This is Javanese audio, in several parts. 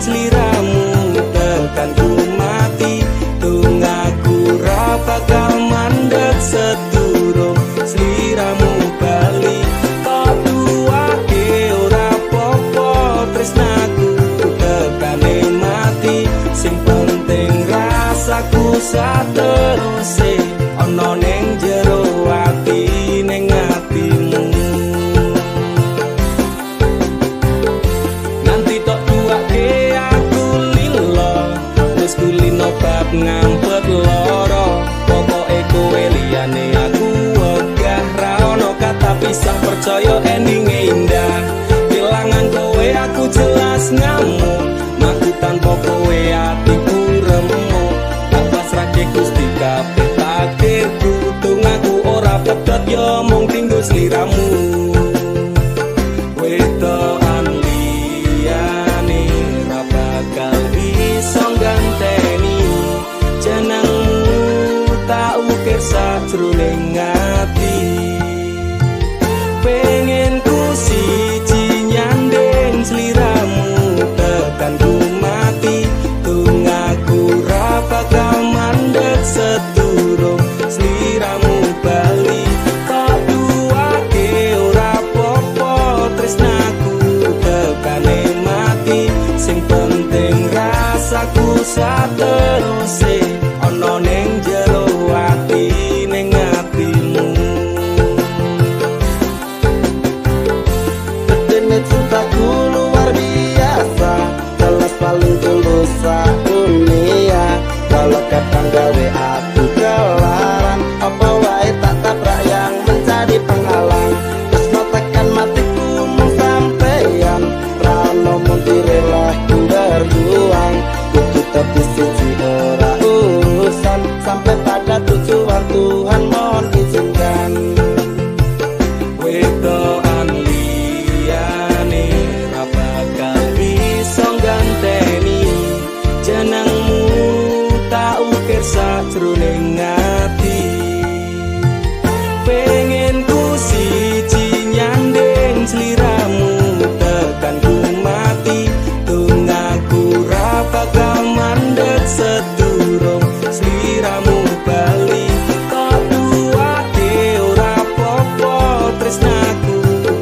sliramu tekan ku mati tunggaku ra bakal mandeg sedurung sliramu bali kok duwake ora popo tresnaku tekane mati sing penting rasaku sateruse ana ning jero ati ning atimu nanti tok duwake aku lilo wis kulino bab ngampet loro pokoke kowe liyane aku wegah ra ono kata pisah percaya endinge indah kelangan kowe aku jelas ngamuk maku tanpa kowe atiku remuk tak pasrahke Gusti kabeh takdirku tunggaku ora pedhot yo mung tinggo sliramu wedokan liyane ra bakal iso ganteni jenengmu tak ukir sajroning ati pengen ku siji nyanding sliramu tekan ku mati tunggaku ra bakal mandeg sedurung sliramu bali kok duwake ora popo tresnaku tekane mati sing penting rasaku sateruse ana ning jero ati ning atimu Betene cintaku luar biasa jelas paling tulus dunia kalau kadang gawe aku kelaran apa wae tak tabrak yang menjadi penghalang terus no tekan matiku mung sampeyan rano muntirelah ku berjuang kudu tapi siji ora urusan sampai pada tujuan Tuhan mohon izinkan wedokan liyane ra bakal iso ganteni jenengmu tak ukir sajroning ati pengen ku siji nyanding sliramu tekan ku mati tunggaku ra bakal mandeg sedurung sliramu bali kok duwake ora popo tresnaku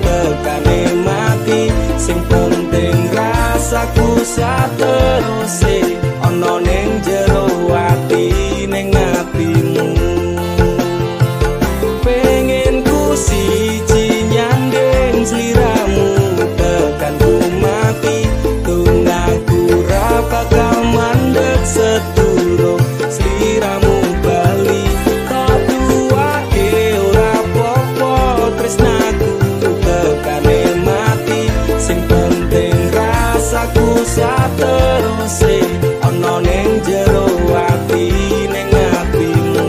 tekane mati sing penting rasaku sateruse ana ning jero ati ning atimu pengen ku siji nyanding sliramu tekan ku mati tunggaku ra bakal mandeg sedurung sliramu bali kok duwake ora popo tresnaku tekane mati sing penting rasaku sateruse ana ning jero ati ning atimu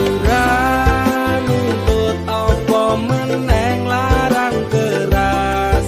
aturan nuntut apa meneng larang keras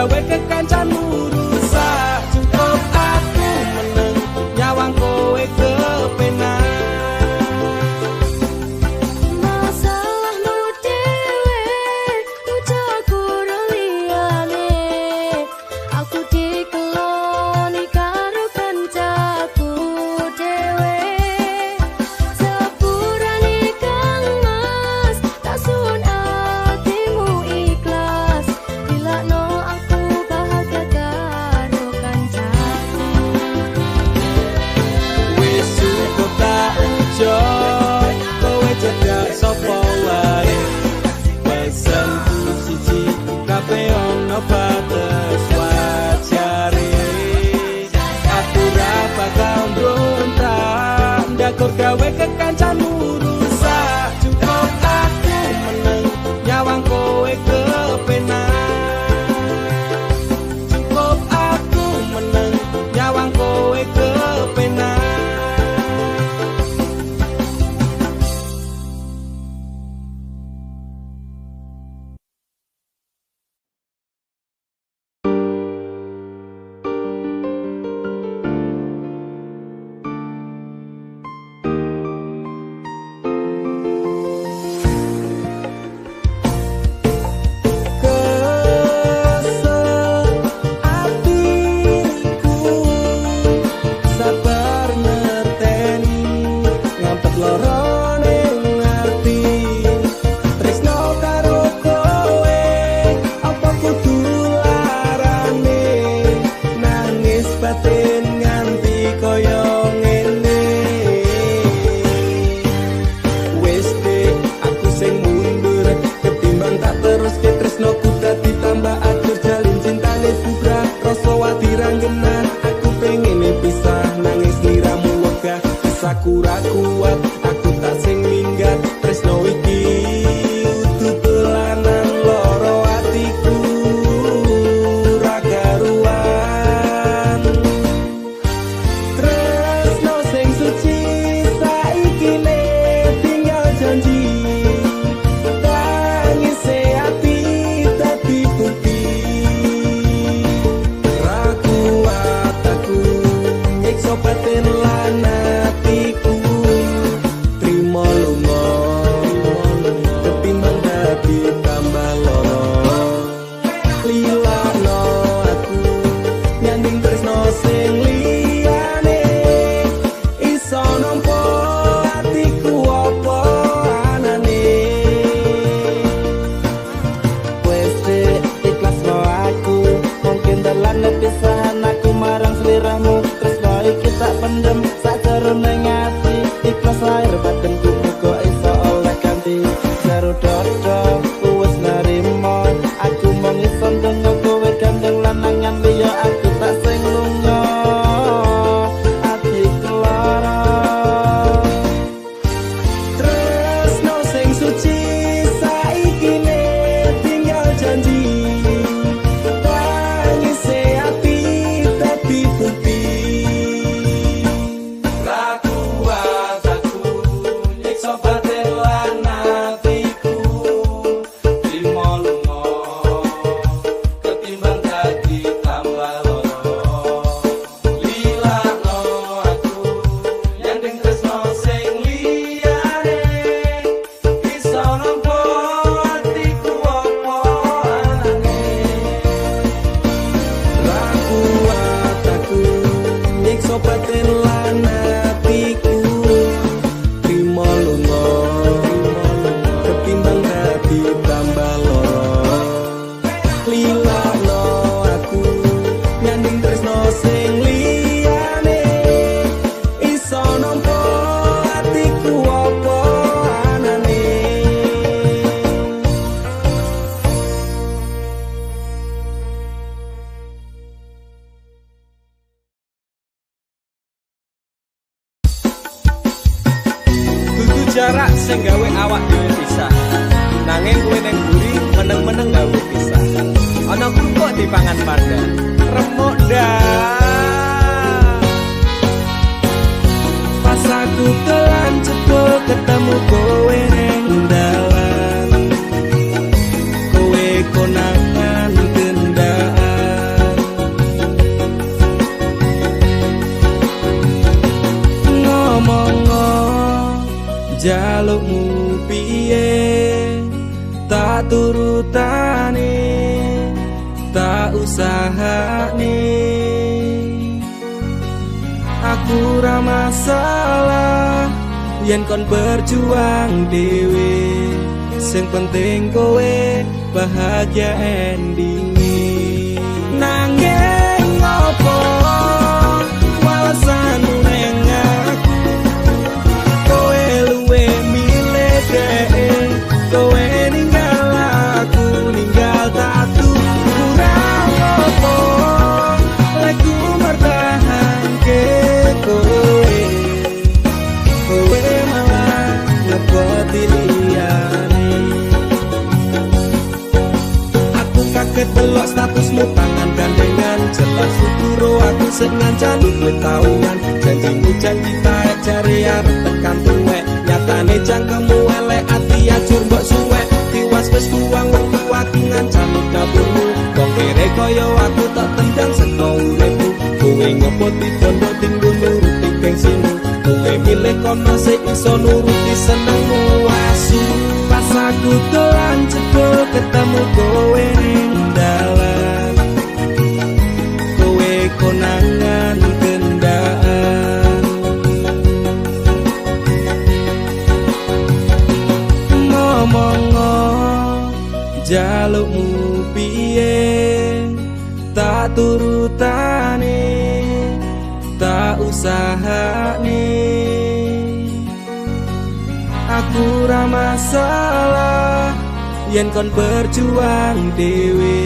gawe kekancanmu rusak. Cukup aku meneng nyawang kowe kepenak. Masalahmu dewe ucaku liyane. Aku dikeloni karo kancaku dewe. Sepurane kang mas tak sun atimu ikhlas. Dilakno aku bahagia karo kancaku. Wis cukup tak ujo kowe cedak sapa wae. Pesenku siji kabeh ono batas wajare. Aku ra bakal mbrontak ndakur gawe kekancanmu rusak. Cukup aku meneng nyawang kowe kepenak. Cukup aku meneng nyawang kowe kepenak. Sabar ngerteni ngampet lorone ngerti. Tresno karo kowe apa kudu larane. Nangis batin nganti koyo ngene. Wis dek aku sing mundur ketimbang tak teruske tresnoku dadi tambah atur jalin cintane bubra. Rasa wati ranggena aku pengen pisah nangis liramu wegah. Aku ra kuat aku tak sing minggat. Tresno iki utuh dolanan loro atiku ra karuan. Tresno sing suci saiki ne tinggal janji. Tangise ati dadi bukti. Ra kuat aku nyiksa batin lan atiku. Trimo lunga ketimbang dadi tambah loro. Lilano aku nyanding tresno sing liyane. Iso nampa atiku apa anane. Wes dek ikhlasno aku mungkin dalan pisahan aku marang sliramu. Tresno iki tak pendem sakjerone ati. Ikhlas lahir batinku muga iso oleh ganti. Jaro dodo wis narimo aku mung iso ndonga kowe gandeng lanangan liya. Aku tak sing lunga atiku lara. Tresno sing suci saiki ne tinggal janji. Tangise ati dadi bukti. Ra kuat aku nyiksa batin lan atiku. Trimo lunga ketimbang dadi tambah loro. Lilakno aku nyanding tresno sing liyane. Iso nampa atiku apa anane. Ra kuat aku nyiksa batin lan atiku. Trimo lunga ketimbang dadi tambah loro. Lilakno aku nyanding tresno sing liyane. Iso nampa atiku apa anane. Dudu jarak sing gawe awak dhewe pisah. Nanging kowe ning mburi meneng-meneng gawe pisah. Ana krupuk dipangan panda. Remuk dah. Pas aku kelan cebol ketemu kowe ning dalan. Kowe konangan kendaan. turutane, tak usahane. Aku ra masalah yen kon berjuang dhewe, sing penting kowe bahagia endinge. Nanging ngopo alasanmu neng aku, kowe luwe milih dhek, kowe ninggal aku ninggal tatu. Kurang ngopo aku mertahanke kowe, kowe malah ngepoti liyane. Aku kaget delok statusmu tangan gandengan, jelas uturo aku sing ngancani kowe tahunan. Janjimu janji taek jare arep tekan tuwek, nyatane cangkemmu elek ati ajur mbok suwek. Tiwas wis buang wektu aku ngancani dapurmu, wong kere kaya aku tak tendang saka uripmu. Kowe ngopo dibondo tinggo nuruti gengsimu, kowe milih kono sing iso nuruti senengmu. Asu pas aku dolan jebul ketemu kowe ning dalan, kowe konangan kendaan. Ngomong-ngo jalukmu piye, tak turutane, tak usahane. Aku ra masalah yen kon berjuang dhewe,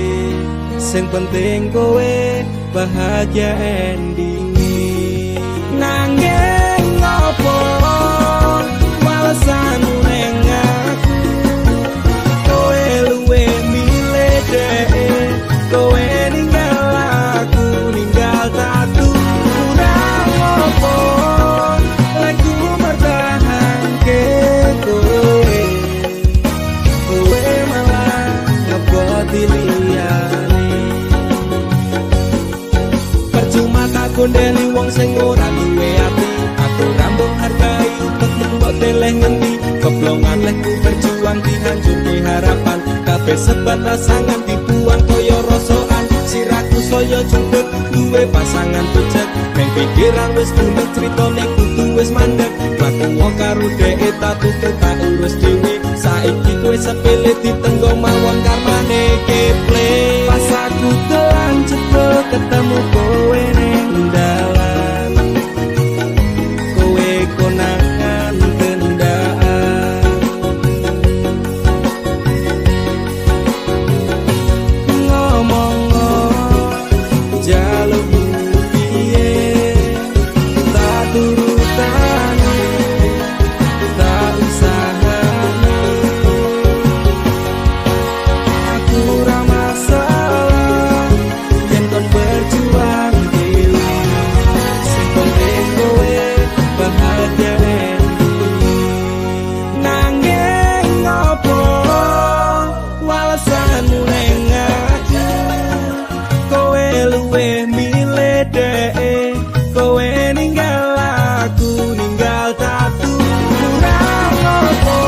sing penting kowe bahagia endinge. Nanging ngopo alasanmu neng aku, kowe luwe milih dhek, kowe ninggal aku ninggal tatu. Kurang ngopo aku mertahanke kowe, kowe malah ngeboti liyane. Percuma tak gondeli wong sing ora duwe ati, aku ra mbok hargai upetmu mbok deleh ngendi. Keblongan lekku berjuang dihancurke harapan, kabeh sebatas sangan dibuang kaya rosokan. Siraku saya junduk duwe pasangan becek, neng pikiran wis bulet critane kudu wis mandek. Laku wong karo dhek tak tutup tak urus dhewe, saiki kowe sepele ditenggo mawon karmane keple. Pas aku dolan jebul ketemu kowe ning dalan, kowe konangan kendaan. Ngomong-ngo jalukmu piye, tak turutane, tak usahane. Aku ra masalah yen kon berjuang dhewe, sing penting kowe bahagia endinge. Nanging ngopo alasanmu neng aku, kowe luwe milih dhek, kowe ninggal aku ninggal tatu. Kurang ngopo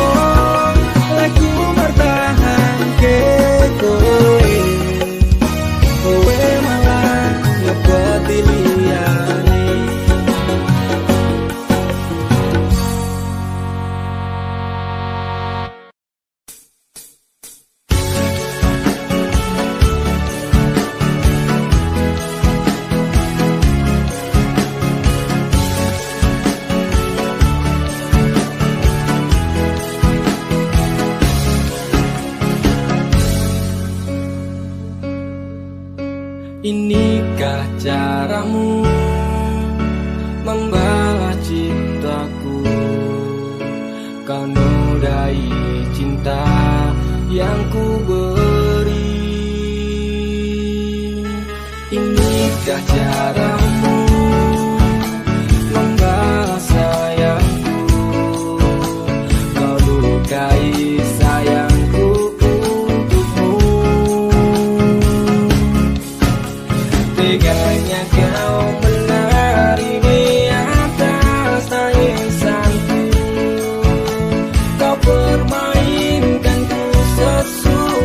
aku mertahanke kowe, kowe malah ngepoti liyane. Inikah caramu membalas cintaku, kau nodai cinta yang ku beri. Inikah caramu membalas sayangku, kau lukai sayangku untukmu. Teganya kau menari di atas tangisanku, kau permainkanku sesuai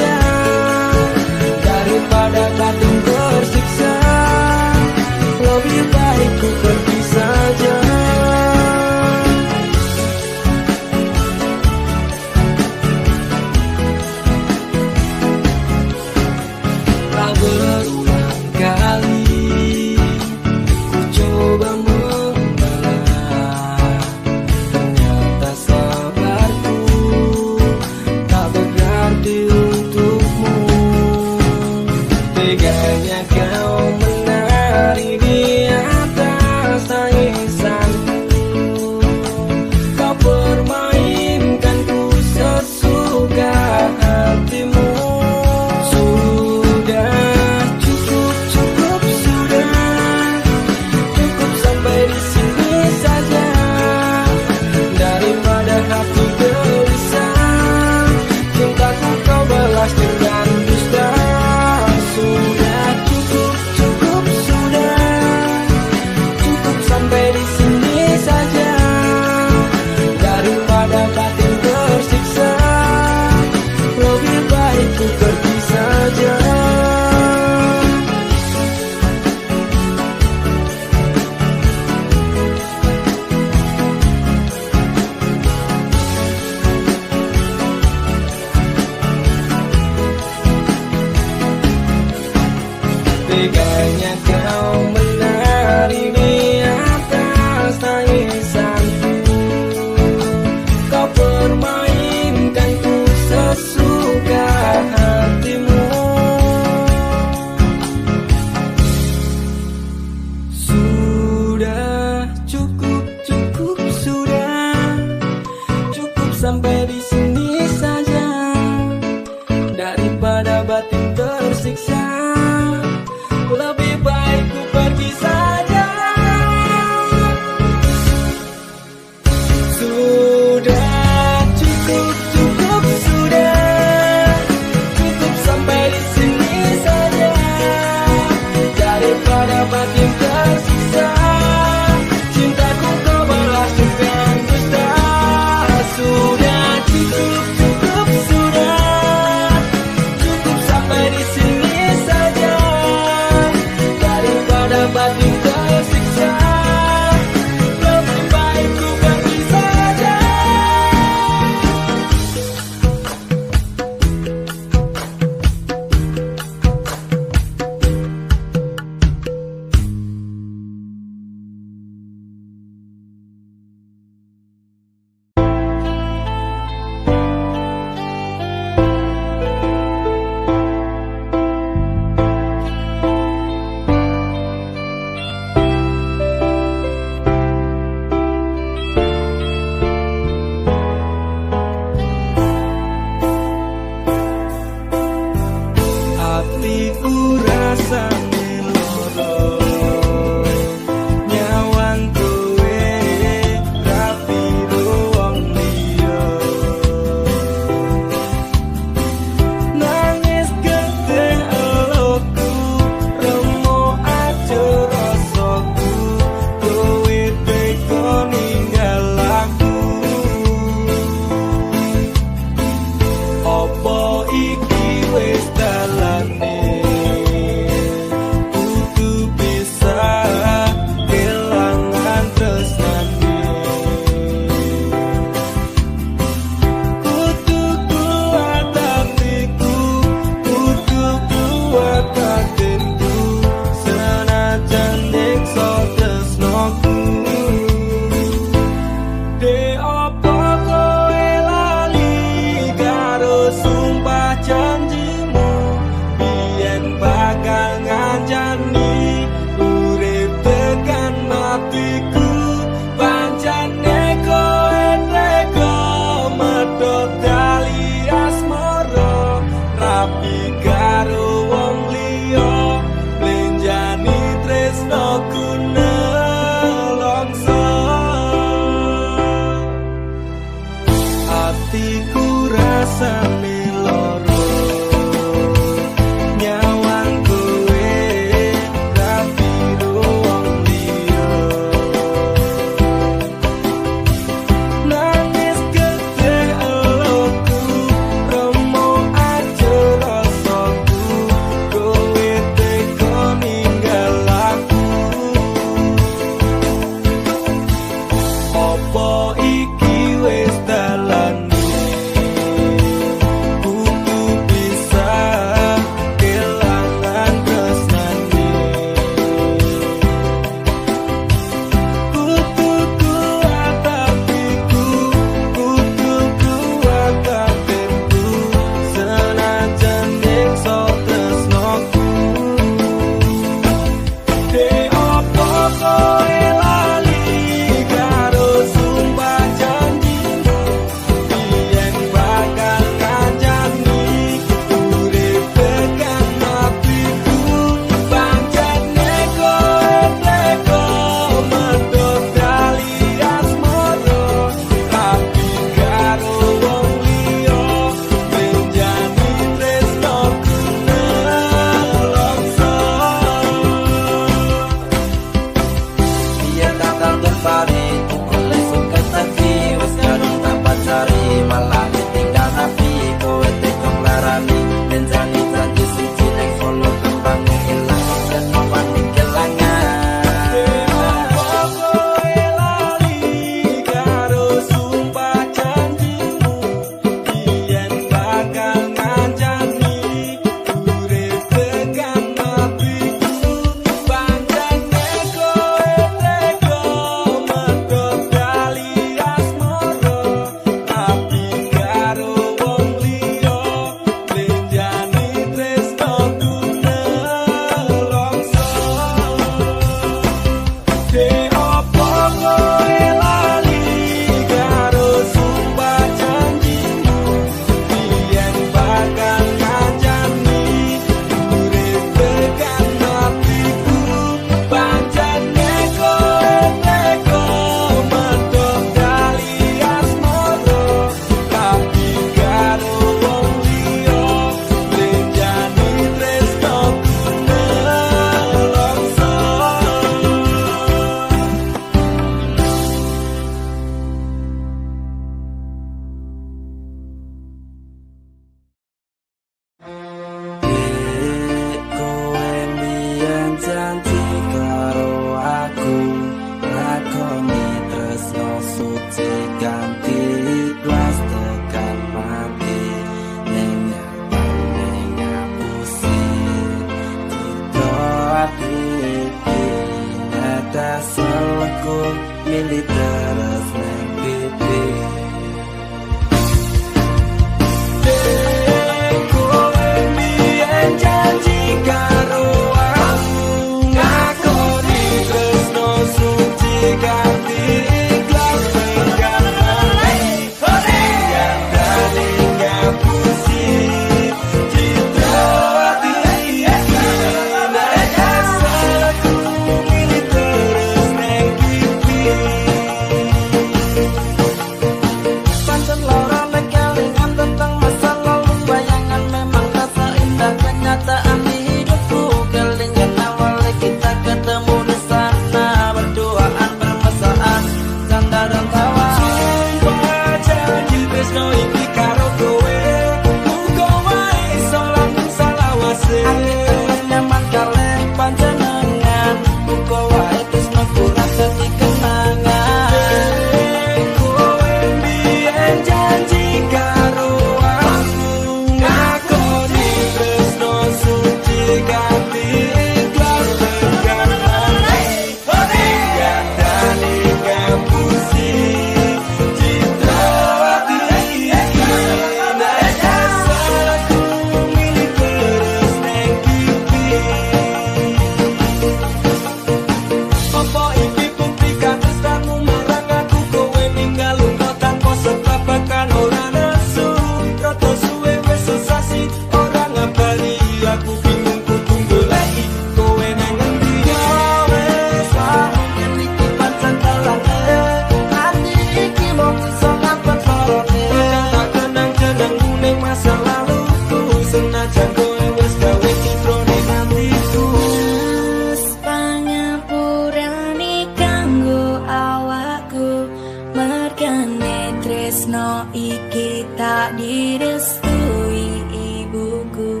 Margane tresno iki tak direstui ibuku.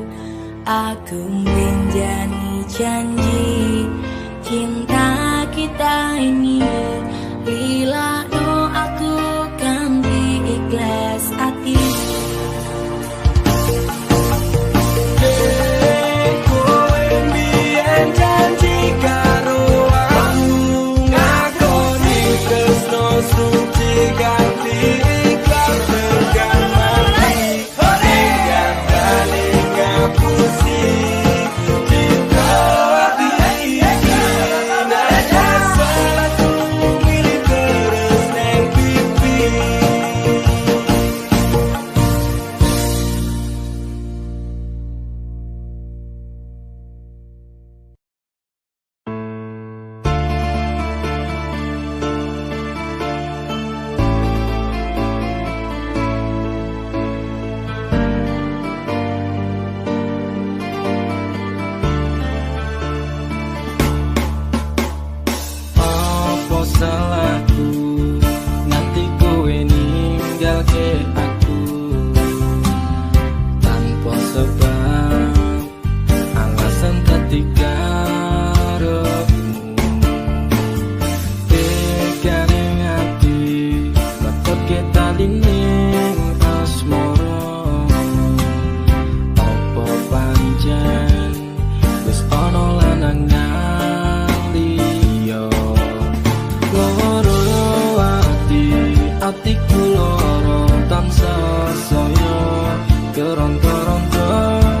Aku menjani janji cinta kita ini, lila no aku ganti ikhlas hati. Kowe mbiyen janji karo aku, ngakoni tresno suci ganti ikhlas tekan mati. Hingga kali ngapusi cinta hati iki, nada salahku milih terus neng pipi. Apa salahku nganti kowe ninggalke aku tanpa sebab, alasan dadi karepmu. Tekane ngati ngetutke talining asmara, apa pancen wis ana lanangan liya. Loro atiku loro tansah saya, keronto-ronto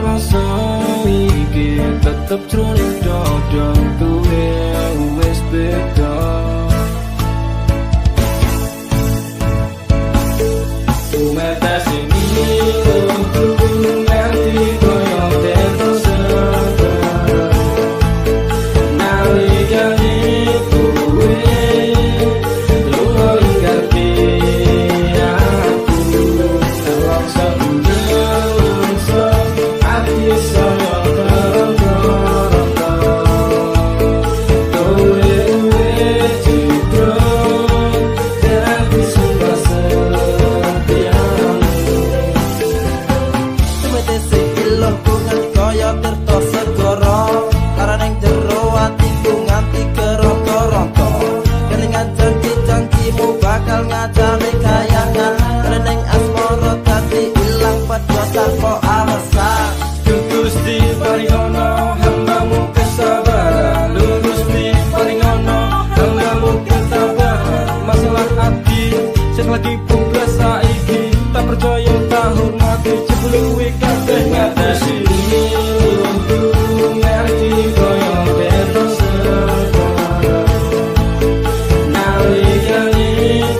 rasa iki tetep jroning dada kowe wis beda. Sumetes ini untukku nganti koyo terus nalikane kowe lunga ingkati aku, terlaksa unsa ati saya keronto-ronto. Kowe citra dadi sumpah setiamu. Sumetese ilahku nganti kaya tirta segara, kareneng jero atiku nganti keronto-ronto. Kelingan janji-janjimu bakal ngajari kayangan, kareneng asmara dadi ilang padha tanpa alasan. Gusti paringono hambamu kesabaran, Gusti paringono hambamu ketabahan. Masalah hati sing lagi bugas saiki, tak percaya tak hormati jebluwe kabeh ngatesi. Ngerti koyo terus nalikane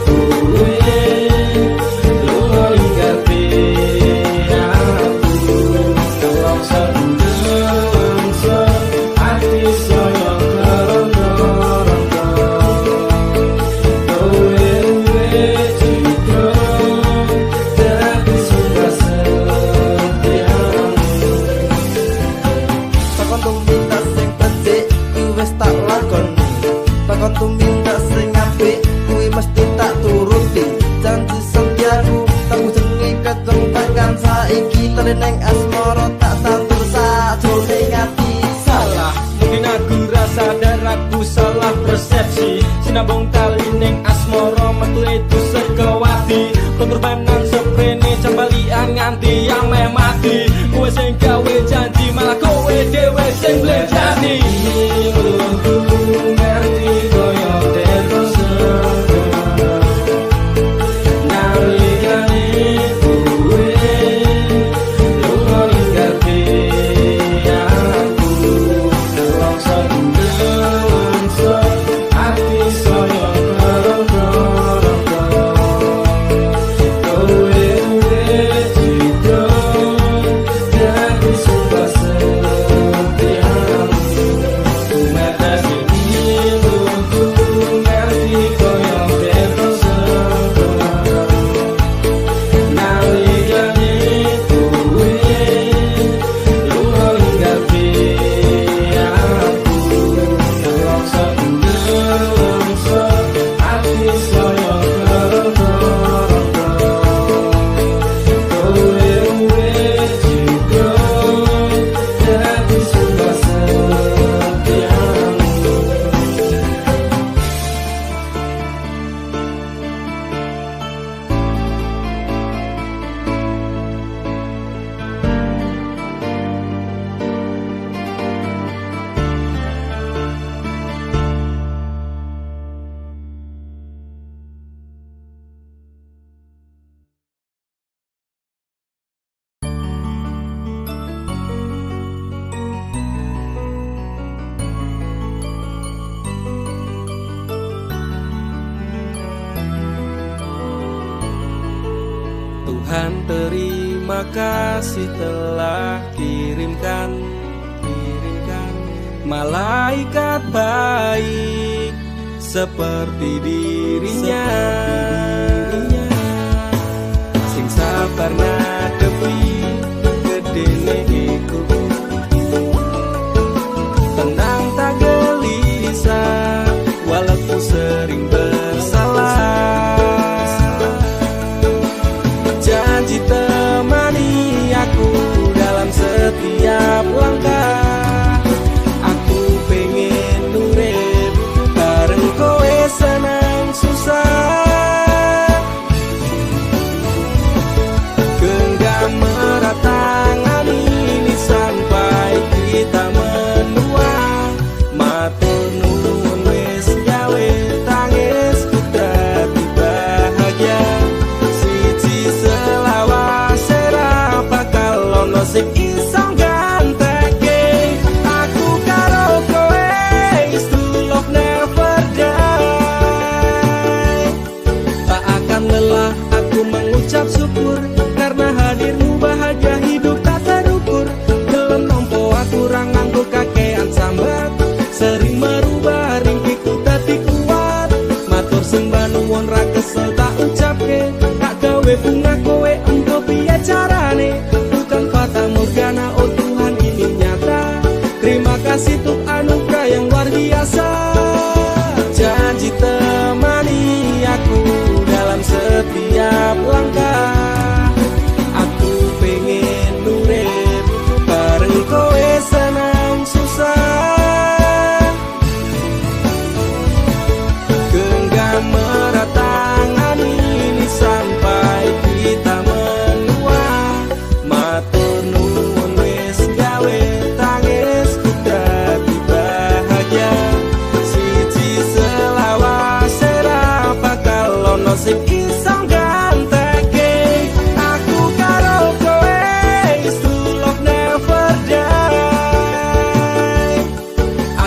kowe lunga ingkati aku, terlaksa unsa ati saya keronto-ronto. Kowe citra dadi sumpah setiamu. Takon tuminta sing becik kuwi wis tak lakoni, takon tuminta sing apik kuwi mesti tak turuti. Janji setiaku tak jenenge keteng tekan saiki, teleneng asmara tak tantur sajroning ati. Salah, mungkin aku rasa dan aku salah persepsi. Sinabung tali ning asmara metu itu sekewati, pengorbanan seprene cembalian nganti yang meh mati. Kowe sing gawe janji malah kowe dhewe sing blenjani. Ngerti koyo terus nalikane kowe lunga ingkati aku, terlaksa unsa ati saya keronto-ronto. Tuhan terima kasih telah kirimkan malaikat baik seperti dirinya, sing sabar ngadepi gedene iku, tenang tak gelisah walaupun sering bersalah. Janji temani aku dalam setiap langkah, aku pengen urip bareng kowe senang susah. Genggam erat tangan ini sampai kita menua, matur nuwun wis gawe tangisku dadi bahagia. Siji selawase ra bakal ono sing iso ganteke aku karo kowe, is true love never die. Tak akan lelah aku mengucap syukur karena hadirmu bahagia hidup tak terukur. Gelem nompo aku ra nganggo kakean sambat, sering merubah ringkiku dadi kuat. Matur sembah nuwun ra kesel tak ucapke, tak gawe bunga kowe engko piye carane. Bukan fata morgana, oh Tuhan ini nyata. Terima kasih untuk anugerah yang luar biasa. Janji temani aku dalam setiap langkah, aku pengen urip bareng kowe senang susah. Genggam erat tangan ini sampai kita menua, matur nuwun wis gawe tangisku dadi bahagia. Siji selawase ra bakal ono sing iso ganteke aku karo kowe, is true love never die.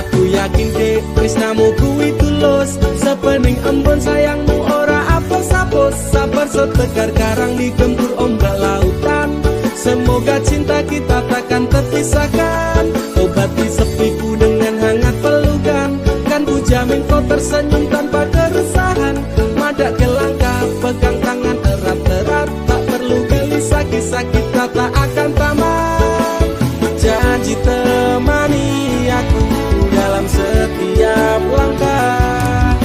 Aku yakin dek tresnamu kuwi tulus, sepening embun sayangmu ora apus-apus. Sabar setegar karang digempur ombak lautan, semoga cinta kita takkan terpisahkan. Obati sepiku dengan hangat pelukan, kan ku jamin kau tersenyum tanpa keresahan. Madak ke langkah, pegang tangan erat-erat, tak perlu gelisah, kisah kita tak akan tamat. Janji temani aku dalam setiap langkah,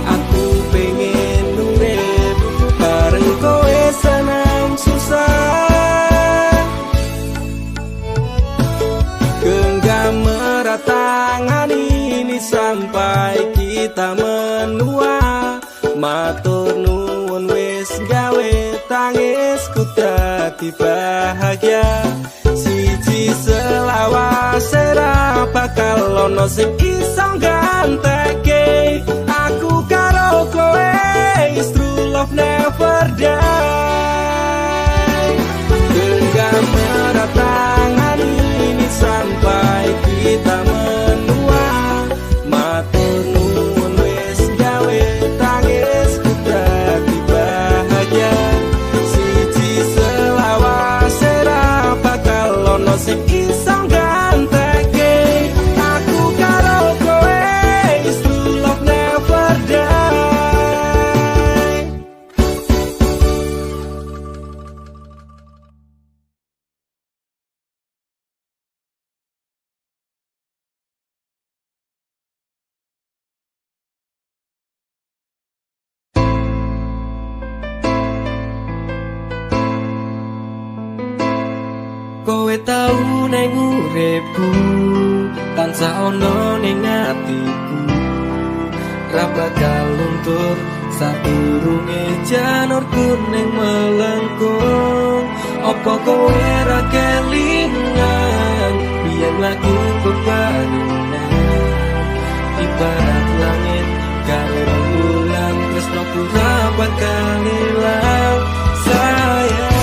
aku pengen urip bareng kowe senang susah. Genggam erat tangan ini sampai kita menua, matur nuwun wis gawe tangisku dadi bahagia. Siji selawase ra bakal ono sing iso ganteke aku karo kowe, is true love never die. Genggam erat tangan ini sampai kita menua, matur nuwun wis gawe tangisku dadi bahagia. Siji selawase ra bakal ono sing iso ganteke aku karo kowe, is true love never die. Kowe tau neng uripku, tansah ono ning atiku, ra bakal luntur sadurunge janur kuning melengkung. Apa kowe ra kelingan biyen lagu bebarengan, ibarat langit karo bulan, tresnoku ra bakal ilang sayang.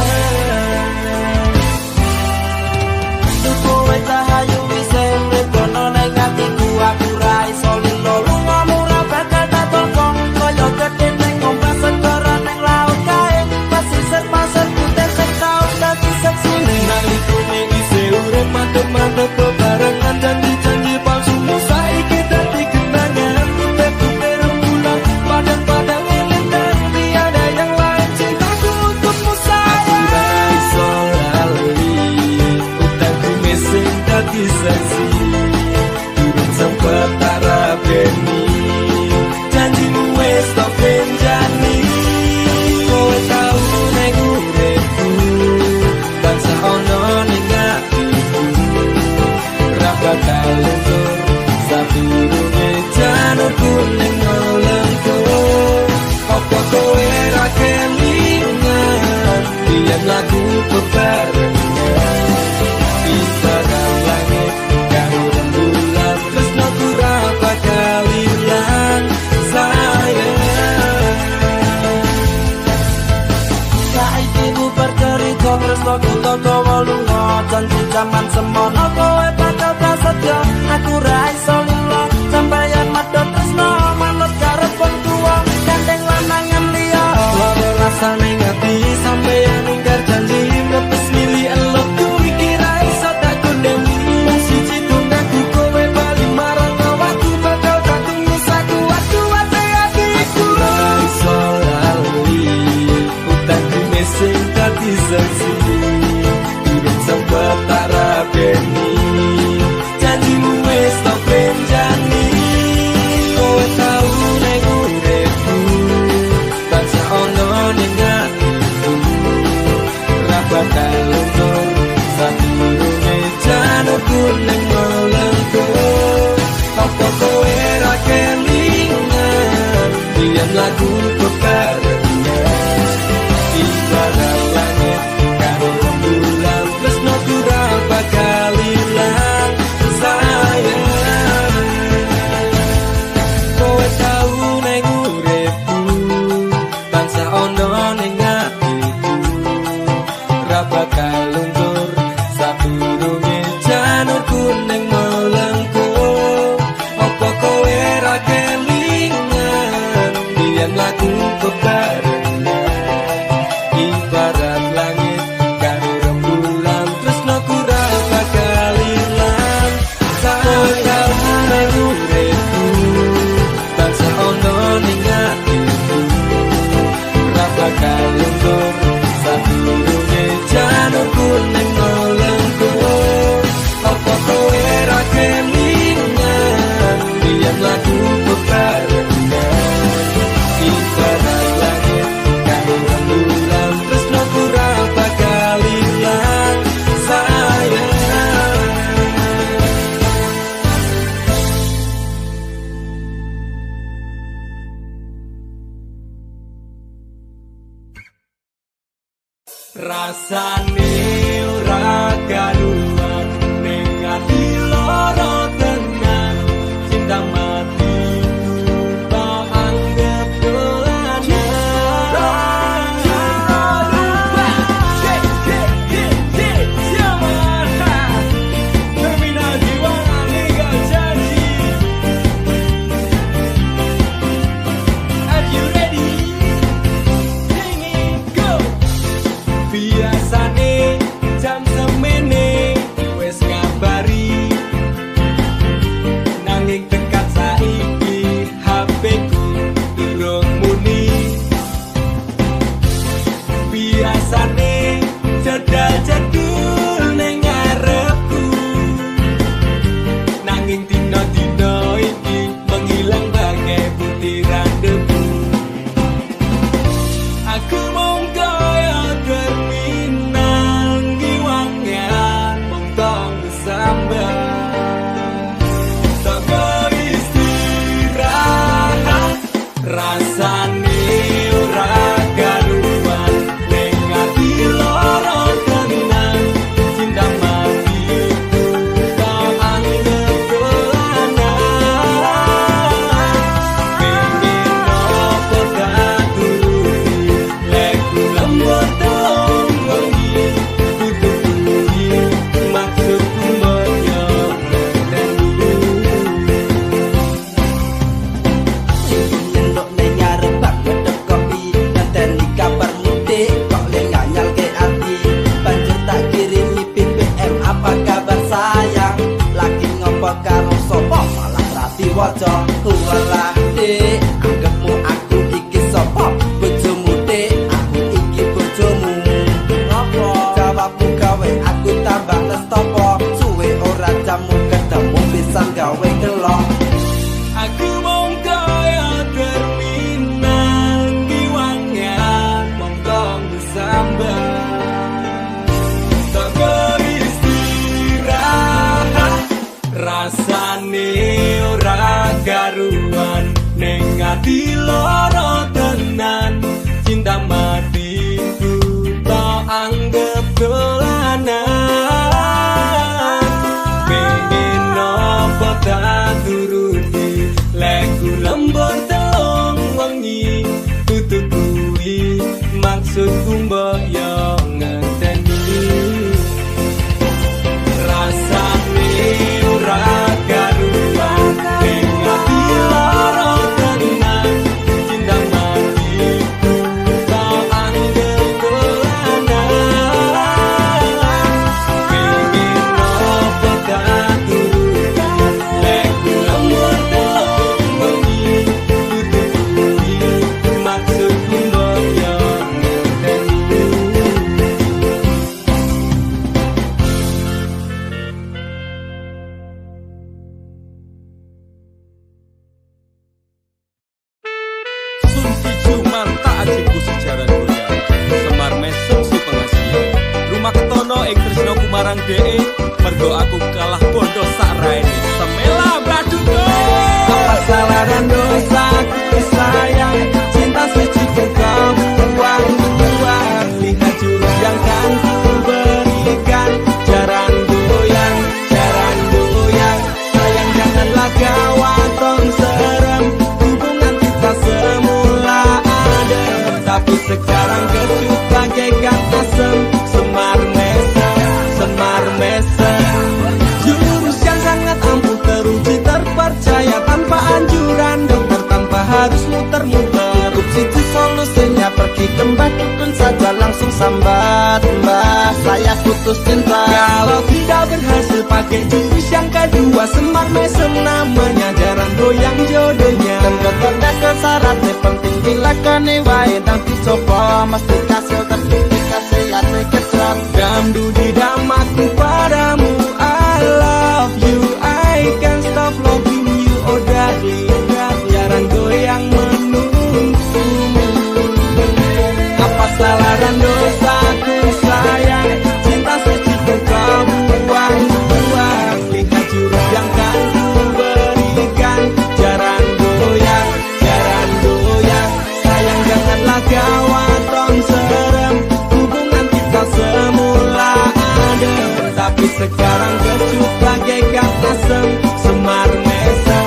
Kowe tak hayu wis urip kono ning atiku, aku ra iso lilo lungamu ra bakal tak tolong. Kaya gedhe ning ombak segara ning laut kae, pasisir pasir zaman semono kowe bakal prasetyo aku ra iso lilo sampeyan madhep tresno manut karep wong tuwa gandeng lanangan liya loro rasane ngati sampeyan ingkar janji ngepes milih elok kuwi kira iso tak kondemi siji tunggaku kowe bali marang awakku bakal tak tunggu saku ati atiku ra iso lali utangku mesing dadi saksi sempat tak rabeni janjimu wis tak benjani kowe tau nek uripku tansah ono ning atiku ra bakal luntur sadurunge janurku ning melengku apa kowe ra kelingan yen lagu kekarena ibarat langit karo rembulan tresno ora bakal ilang sayang kowe tau ning uripku tansah ono ning atiku ra bakal luntur sadurunge janurku ning melengku apa kowe ra kelingan yen lagu kekarena ibarat langit karo rembulan tresno ora bakal ilang sayang ning uripku tansah ono ning atiku ra bakal luntur sadurunge janurku ning melengku apa kowe ra kelingan yen lagu kekarena ibarat langit karo rembulan tresno ora bakal ilang sayang rasane ora karuan ning ati loro tenan cinta mati tak anggap biasane jam semene wis ngabari nanging tekan saiki HP ku durung muni biasane jadul-jadul ning ngarepku nanging dina-dina iki menghilang bagai butiran debu aku mung kaya terminal ngiwangan mung tong sambat tak istirahat rasane ora karuan ning ati loro tenan cinta mati tak anggap dolanan pengen opo tak turuti leku lembut tong wengi kutuhi maksudku menyong dan Nyendok ning ngarep bak medhep kopi ngenteni kabar mudik kok le nganyal ke ati banjur tak kirimi BBM apa kabar sayang lagi ngopo karo sapa malah rapi waca walah dik anggapmu aku iki sapa bojomu dik aku iki bojomu ngopo jawabmu gawe aku tambah nestopo suwe ora jamu ketemu pisan gawe kelok aku mung kaya terminal ngiwangan mung tong sambat tak istirahat rasane ora karuan ning ati loro tenan cinta matiku tak anggap dolanan pengen opo tak turuti leku lembur telung wengi tutupi maksudku mbok yo ngenteni marang DE mergo aku kalah bondo sak raine. Semela braduko. Apa salah dan dosaku sayang, cinta suci kau buang-buang. Lihat jurus yang kan ku berikan, jaran goyang, sayang janganlah gawat tong serem. Hubungan kita semula adem, tapi sekarang kecut bagaikan asem. Semar mesem, jurus yang sangat ampuh teruji terpercaya, tanpa anjuran dokter, tanpa harus muter-muter. Itu solusinya, pergi ke mbah dukun saja, langsung sambat, mbah saya putus cinta. Kalau tidak berhasil pakai jurus yang kedua, semar mesem namanya, jaran goyang jodohnya. Dan dokter syaratnya penting dilakoni wae, dan dicoba mesti kasil terbukti kasih hati kecap. Damdu di damaku padamu, I love you, I can't stop loving you, oh darling, jaran goyang menunggumu. Apa salah dan dosaku sayang, cinta suci kau buang-buang. Lihat jurus yang kan ku berikan, jaran goyang, sayang janganlah gawat tong serem. Hubungan kita semula adem, tapi sekarang kecut bagaikan asem. Semar mesem,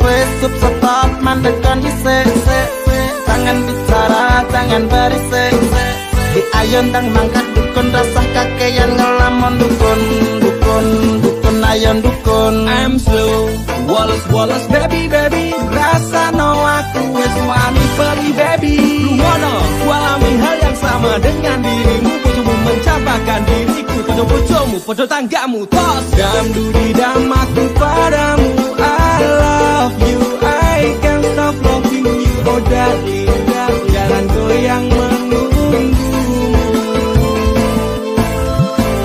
wes stop mandekan disek, jangan bicara, jangan berisik. Di ayon dang mangkat dukun, rasah kakean ngelamun dukun ayon dukun. I'm slow, wallace baby, Rasa no aku wes wani peri baby. Rumono, ku alami hal yang sama dengan dirimu. Bojomu mencapakan diriku, podo bojomu, podo tanggamu. Tos Damdu di damaku padamu, I love you, I can't stop loving you, oh darling, jalan goyang menunggumu.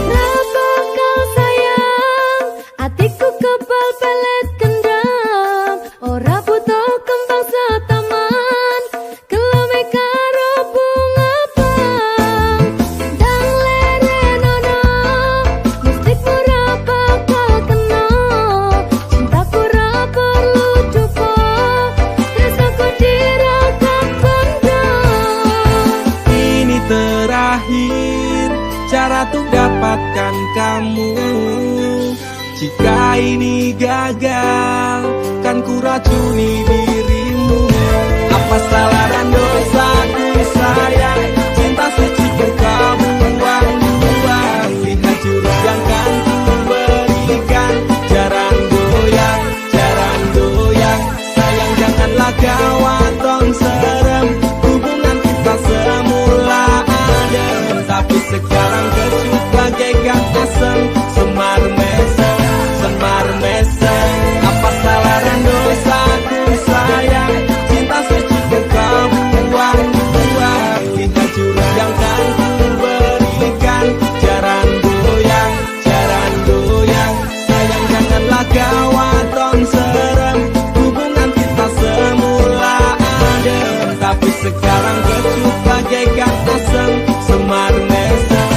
Kenapa kau sayang, hatiku kebal pelet kendam. Ora butuh kembang setaman, kelame karo bunga bang. Dang lerenono, mustik ora bakal kena. Cintaku ora perlu dupa, tresnaku diragam kondo. Ini terakhir cara untuk dapatkan kamu. Jika ini gagal, kan ku racuni dirimu. Apa salah dan dosaku sayang, cinta suci kau buang-buang. Lihat jurus yang kan ku berikan, jaran goyang, sayang janganlah gawat tong serem. Hubungan kita semula adem, tapi sekarang kecut bagaikan asem. Semar mesem, apa salah dan dosaku sayang, cinta suci kau buang-buang. Lihat jurus yang kan ku berikan, jaran goyang, sayang janganlah gawat tong serem. Hubungan kita semula adem, tapi sekarang kecut bagaikan asem. Semar mesem.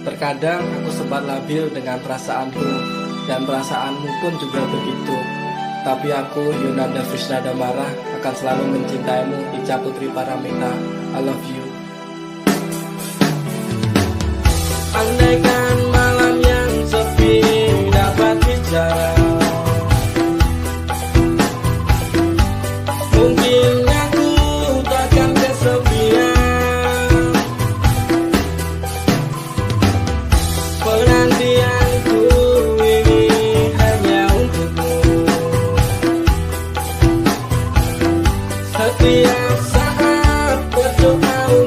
Terkadang aku sempat labil dengan perasaanku, dan perasaanmu pun juga begitu. Tapi aku, Yunanda Frisnada Marah, akan selalu mencintaimu, Ica Putri Paramita. I love you. Andaikan malam yang sepi dapat bicara, mungkin aku takkan kesepian. Penantianku ini hanya untukmu. Setiap saat berdoa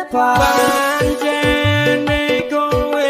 Panjenengan kowe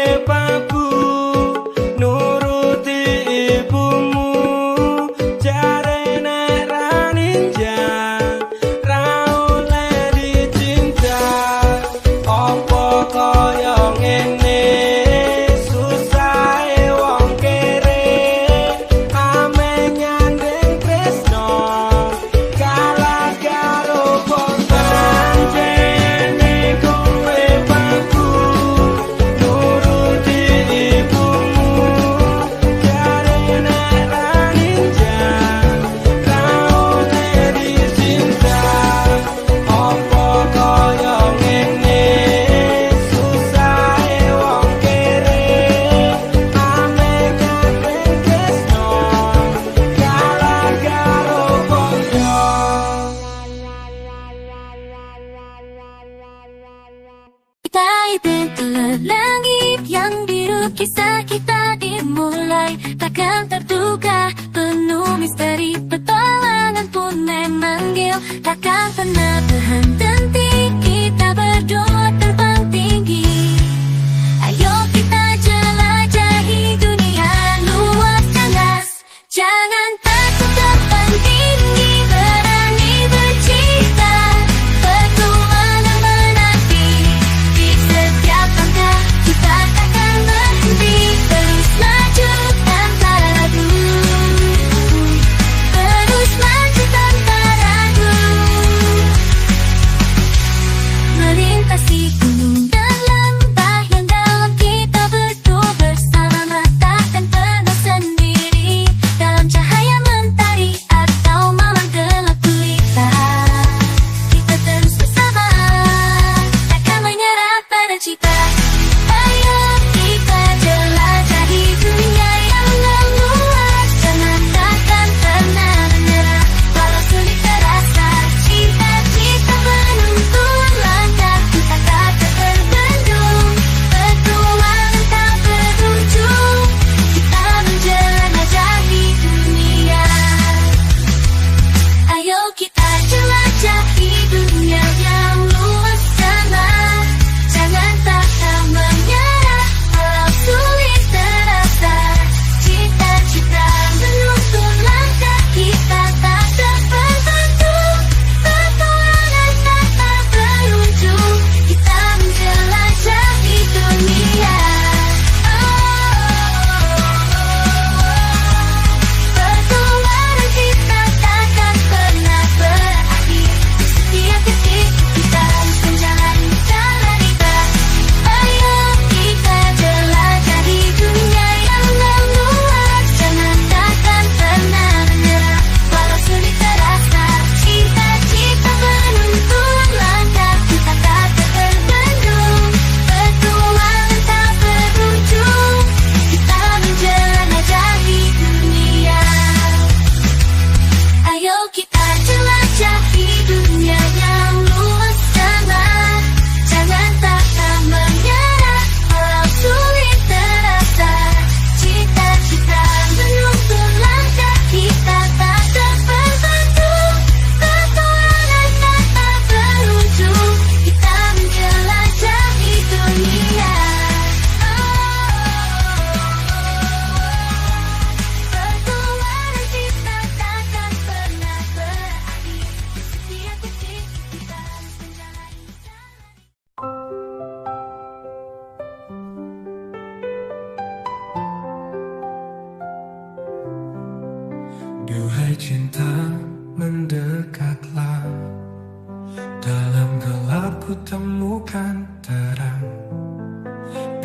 ku temukan terang.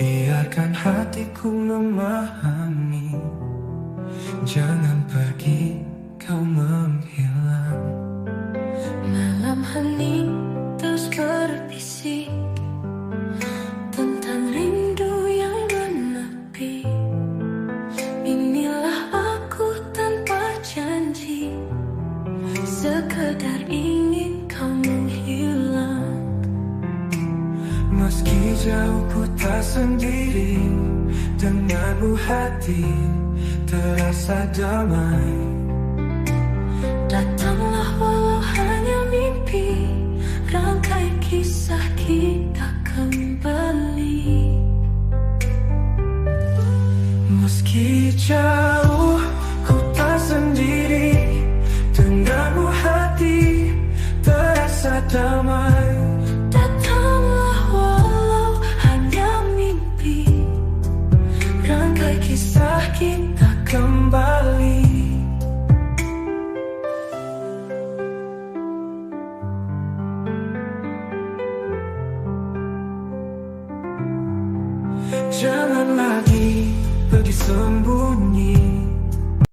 Biarkan hatiku memahami. Jangan pergi, kau menghilang. Malam hening terus berbisik tentang rindu yang menepi. Inilah aku tanpa janji, sekedar ingin kau menghilang. Meski jauh ku tak sendiri, denganmu hati terasa damai. Datanglah walau hanya mimpi, rangkai kisah kita kembali. Meski jauh ku tak sendiri, denganmu hati terasa damai. Datanglah walau hanya mimpi, rangkai kisah kita Kembali. Jangan lagi pergi sembunyi,